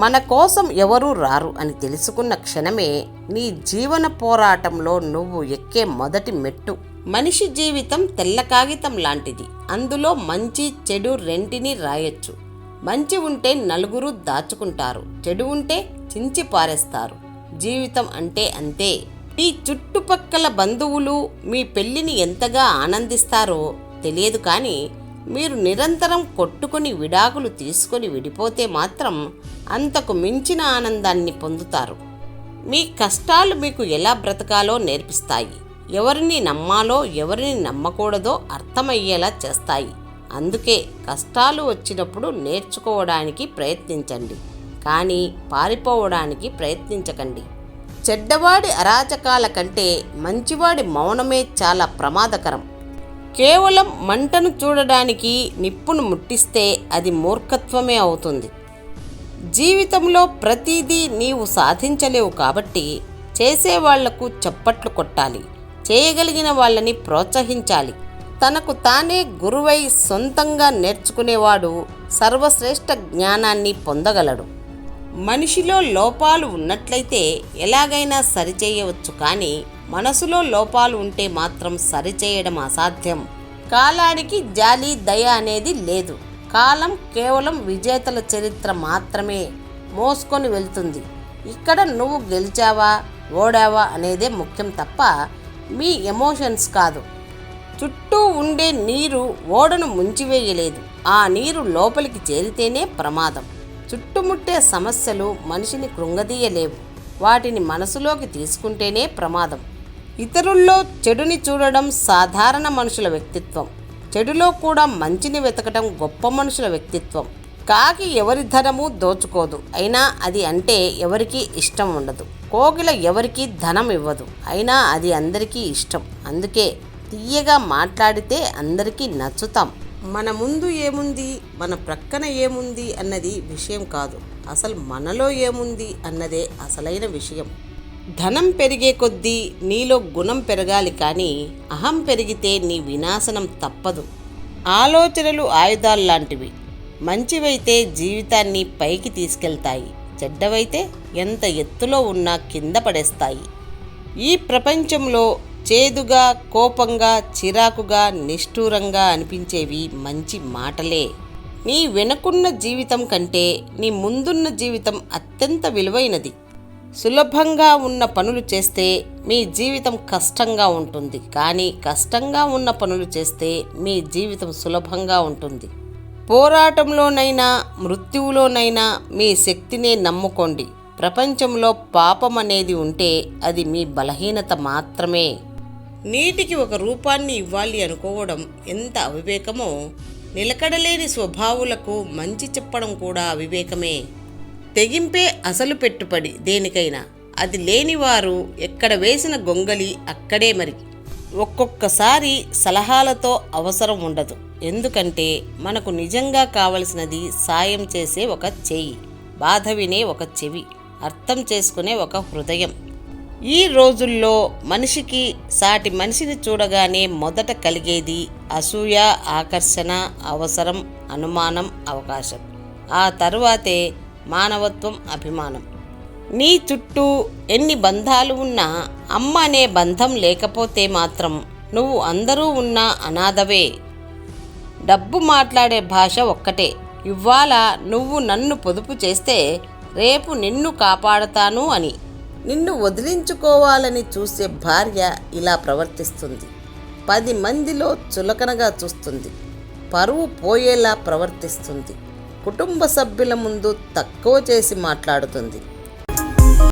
మన కోసం ఎవరూ రారు అని తెలుసుకున్న క్షణమే నీ జీవన పోరాటంలో నువ్వు ఎక్కే మొదటి మెట్టు. మనిషి జీవితం తెల్ల కాగితం లాంటిది. అందులో మంచి చెడు రెంటిని రాయొచ్చు. మంచి ఉంటే నలుగురు దాచుకుంటారు, చెడు ఉంటే చించి పారేస్తారు. జీవితం అంటే అంతే. మీ చుట్టుపక్కల బంధువులు మీ పెళ్లిని ఎంతగా ఆనందిస్తారో తెలియదు, కానీ మీరు నిరంతరం కొట్టుకొని విడాకులు తీసుకొని విడిపోతే మాత్రం అంతకు మించిన ఆనందాన్ని పొందుతారు. మీ కష్టాలు మీకు ఎలా బ్రతకాలో నేర్పిస్తాయి. ఎవరిని నమ్మాలో ఎవరిని నమ్మకూడదో అర్థమయ్యేలా చేస్తాయి. అందుకే కష్టాలు వచ్చినప్పుడు నేర్చుకోవడానికి ప్రయత్నించండి, కానీ పారిపోవడానికి ప్రయత్నించకండి. చెడ్డవాడి అరాచకాల కంటే మంచివాడి మౌనమే చాలా ప్రమాదకరం. కేవలం మంటను చూడడానికి నిప్పును ముట్టిస్తే అది మూర్ఖత్వమే అవుతుంది. జీవితంలో ప్రతిదీ నీవు సాధించలేవు కాబట్టి చేసేవాళ్లకు చప్పట్లు కొట్టాలి, చేయగలిగిన వాళ్ళని ప్రోత్సహించాలి. తనకు తానే గురువై సొంతంగా నేర్చుకునేవాడు సర్వశ్రేష్ఠ జ్ఞానాన్ని పొందగలడు. మనిషిలో లోపాలు ఉన్నట్లయితే ఎలాగైనా సరిచేయవచ్చు, కానీ మనసులో లోపాలు ఉంటే మాత్రం సరిచేయడం అసాధ్యం. కాలానికి జాలి దయ అనేది లేదు. కాలం కేవలం విజేతల చరిత్ర మాత్రమే మోసుకొని వెళ్తుంది. ఇక్కడ నువ్వు గెలిచావా ఓడావా అనేదే ముఖ్యం తప్ప మీ ఎమోషన్స్ కాదు. చుట్టూ ఉండే నీరు ఓడను ముంచివేయలేదు. ఆ నీరు లోపలికి చేరితేనే ప్రమాదం. చుట్టుముట్టే సమస్యలు మనిషిని కృంగదీయలేవు. వాటిని మనసులోకి తీసుకుంటేనే ప్రమాదం. ఇతరుల్లో చెడుని చూడడం సాధారణ మనుషుల వ్యక్తిత్వం. చెడులో కూడా మంచిని వెతకడం గొప్ప మనుషుల వ్యక్తిత్వం. కాకి ఎవరి ధనము దోచుకోదు, అయినా అది అంటే ఎవరికీ ఇష్టం ఉండదు. కోకిల ఎవరికీ ధనం ఇవ్వదు, అయినా అది అందరికీ ఇష్టం. అందుకే తీయగా మాట్లాడితే అందరికీ నచ్చుతాం. మన ముందు ఏముంది, మన ప్రక్కన ఏముంది అన్నది విషయం కాదు. అసలు మనలో ఏముంది అన్నదే అసలైన విషయం. ధనం పెరిగే కొద్దీ నీలో గుణం పెరగాలి, కానీ అహం పెరిగితే నీ వినాశనం తప్పదు. ఆలోచనలు ఆయుధాల్లాంటివి. మంచివైతే జీవితాన్ని పైకి తీసుకెళ్తాయి, చెడ్డవైతే ఎంత ఎత్తులో ఉన్నా కింద పడేస్తాయి. ఈ ప్రపంచంలో చేదుగా, కోపంగా, చిరాకుగా, నిష్ఠూరంగా అనిపించేవి మంచి మాటలే. నీ వెనుకున్న జీవితం కంటే నీ ముందున్న జీవితం అత్యంత విలువైనది. సులభంగా ఉన్న పనులు చేస్తే మీ జీవితం కష్టంగా ఉంటుంది, కానీ కష్టంగా ఉన్న పనులు చేస్తే మీ జీవితం సులభంగా ఉంటుంది. పోరాటంలోనైనా మృత్యువులోనైనా మీ శక్తినే నమ్ముకోండి. ప్రపంచంలో పాపం అనేది ఉంటే అది మీ బలహీనత మాత్రమే. నీటికి ఒక రూపాన్ని ఇవ్వాలి అనుకోవడం ఎంత అవివేకమో, నిలకడలేని స్వభావులకు మంచి చెప్పడం కూడా అవివేకమే. తెగింపే అసలు పెట్టుబడి దేనికైనా. అది లేనివారు ఎక్కడ వేసిన గొంగలి అక్కడే మరి. ఒక్కొక్కసారి సలహాలతో అవసరం ఉండదు, ఎందుకంటే మనకు నిజంగా కావలసినది సాయం చేసే ఒక చెయ్యి, బాధ వినే ఒక చెవి, అర్థం చేసుకునే ఒక హృదయం. ఈ రోజుల్లో మనిషికి సాటి మనిషిని చూడగానే మొదట కలిగేది అసూయ, ఆకర్షణ, అవసరం, అనుమానం, అవకాశం. ఆ తరువాతే మానవత్వం, అభిమానం. నీ చుట్టూ ఎన్ని బంధాలు ఉన్నా అమ్మ అనే బంధం లేకపోతే మాత్రం నువ్వు అందరూ ఉన్నా అనాథవే. డబ్బు మాట్లాడే భాష ఒక్కటే. ఇవాళ నువ్వు నన్ను పొదుపు చేస్తే రేపు నిన్ను కాపాడతాను అని. నిన్ను వదిలించుకోవాలని చూసే భార్య ఇలా ప్రవర్తిస్తుంది. 10 మందిలో చులకనగా చూస్తుంది, పరువు పోయేలా ప్రవర్తిస్తుంది, కుటుంబ సభ్యుల ముందు తక్కువ చేసి మాట్లాడుతుంది.